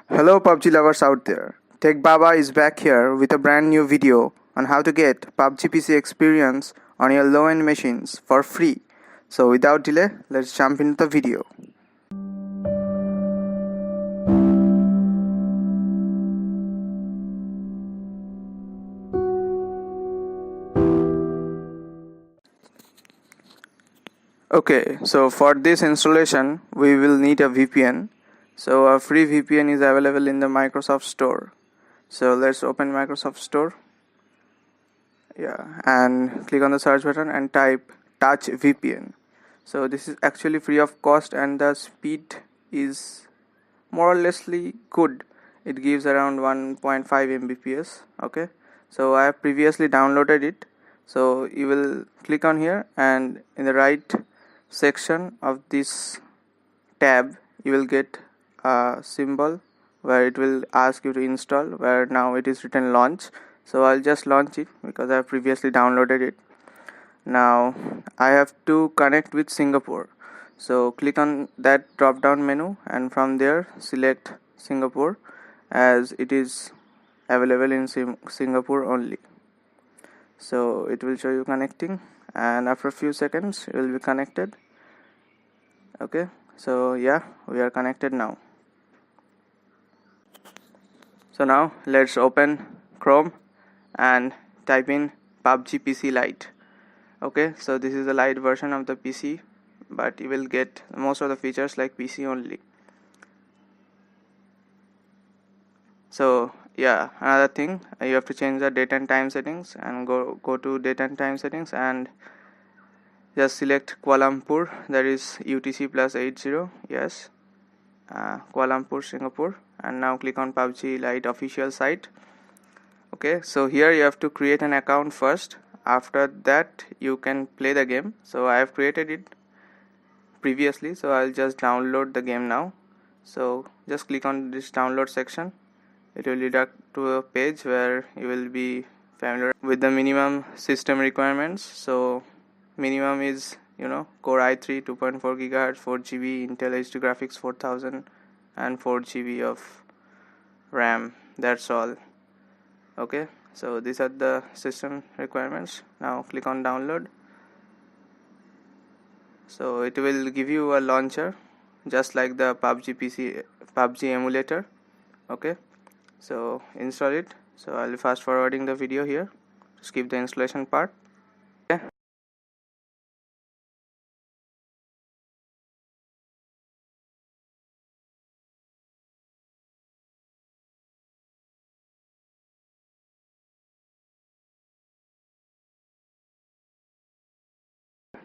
Hello PUBG lovers out there. Tech Baba is back here with a brand new video on how to get PUBG PC experience on your low-end machines for free. So without delay, let's jump into the video. Okay, so for this installation, we will need a VPN. So a free VPN is available in the Microsoft Store. So let's open Microsoft Store. Yeah, and click on the search button and type Touch VPN. So this is actually free of cost and the speed is more or lessly good. It gives around 1.5 Mbps. Okay, so I have previously downloaded it. So you will click on here and in the right section of this tab you will get a symbol where it will ask you to install, where now it is written launch. So I'll just launch it because I have previously downloaded it. Now I have to connect with Singapore, so click on that drop down menu and from there select Singapore, as it is available in Singapore only. So it will show you connecting and after a few seconds it will be connected. Okay, so yeah, we are connected now. So now let's open Chrome and type in PUBG PC Lite. Okay, so this is the light version of the PC, but you will get most of the features like PC only. So yeah, another thing, you have to change the date and time settings and go to date and time settings and just select Kuala Lumpur, that is UTC plus 80. Yes, Kuala Lumpur, Singapore, and now click on PUBG Lite official site. Okay, so here you have to create an account first. After that you can play the game. So I have created it previously, so I'll just download the game now. So just click on this download section. It will redirect to a page where you will be familiar with the minimum system requirements. So minimum is Core i3 2.4 GHz 4GB Intel HD graphics 4000 and 4GB of RAM. That's all. Okay, so these are the system requirements. Now click on download. So it will give you a launcher just like the PUBG PC PUBG emulator. Okay, so install it. So I'll be fast forwarding the video here. Skip the installation part. Okay.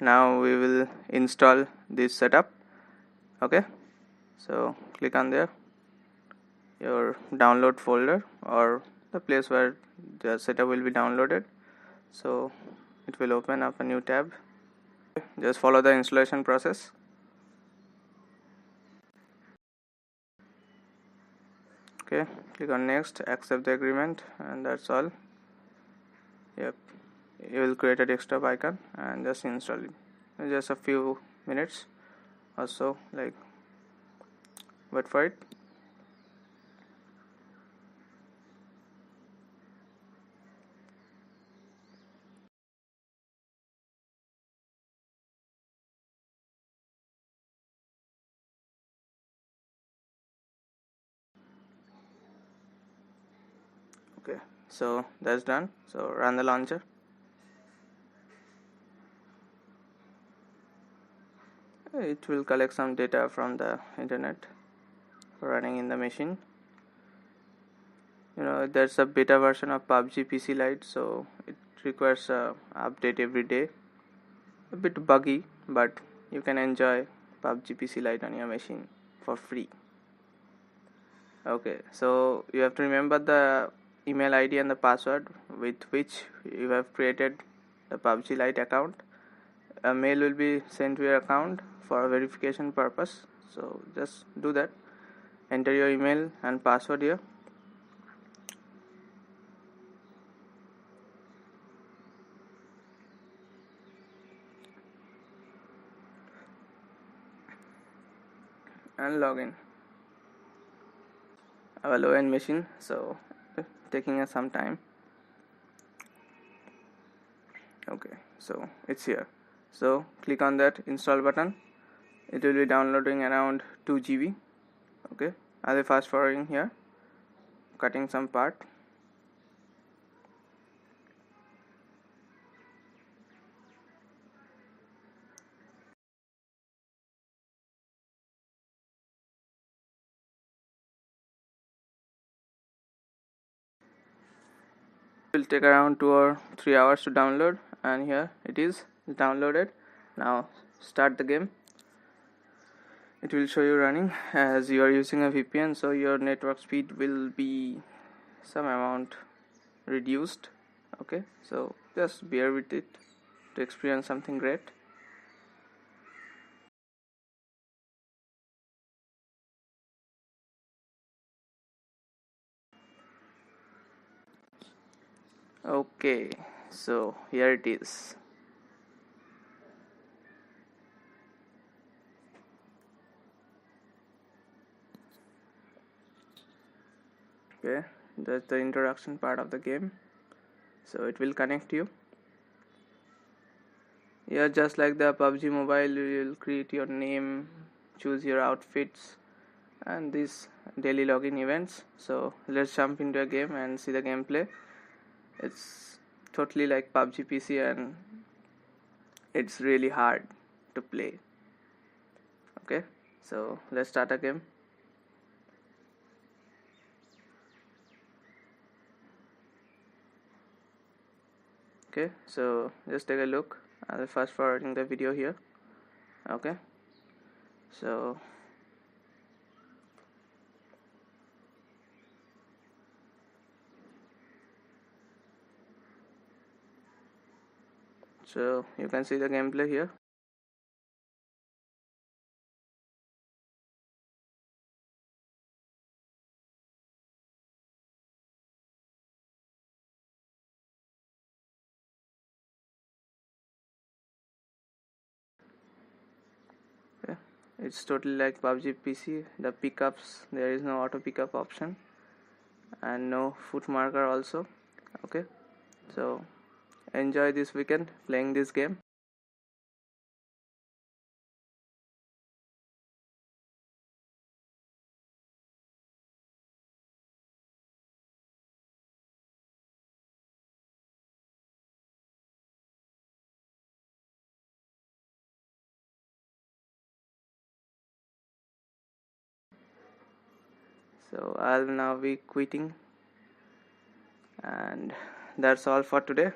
Now we will install this setup. Okay, so click on there, your download folder or the place where the setup will be downloaded. So it will open up a new tab. Just follow the installation process. Okay, click on next, accept the agreement, and that's all. Yep, you will create a desktop icon and just install it. Just a few minutes or so, like wait for it. Okay, so that's done. So run the launcher. It will collect some data from the internet running in the machine. There's a beta version of PUBG PC Lite, so it requires a update every day. A bit buggy, but you can enjoy PUBG PC Lite on your machine for free. Okay, so you have to remember the email ID and the password with which you have created the PUBG Lite account. A mail will be sent to your account for verification purpose, so just do that. Enter your email and password here. And log in. a low-end machine, so taking us some time. Okay, so it's here. So click on that install button. It will be downloading around 2 GB. Okay, I'll be fast forwarding here, cutting some part. It will take around 2 or 3 hours to download, and here it is downloaded. Now start the game. It will show you running. As you are using a VPN, so your network speed will be some amount reduced. Okay, so just bear with it to experience something great. Okay, so here it is. Okay, that's the introduction part of the game. So it will connect you. Yeah, just like the PUBG mobile, you will create your name, choose your outfits, and these daily login events. So let's jump into a game and see the gameplay. It's totally like PUBG PC, and it's really hard to play. Okay, so let's start a game. Okay, so just take a look. I'll fast forwarding the video here. Okay, so you can see the gameplay here. Okay, it's totally like PUBG PC. The pickups, there is no auto pickup option and no foot marker also. Okay, so enjoy this weekend playing this game. So I'll now be quitting, and that's all for today.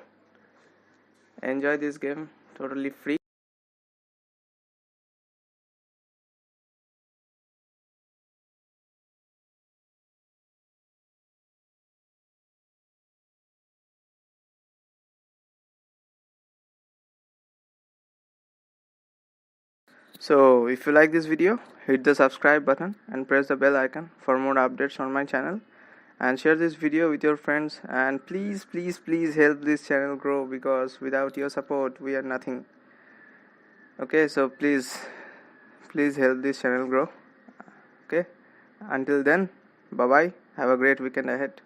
Enjoy this game, totally free. So if you like this video, hit the subscribe button and press the bell icon for more updates on my channel, and share this video with your friends, and please help this channel grow, because without your support we are nothing. Okay, so please help this channel grow. Okay, until then, bye bye, have a great weekend ahead.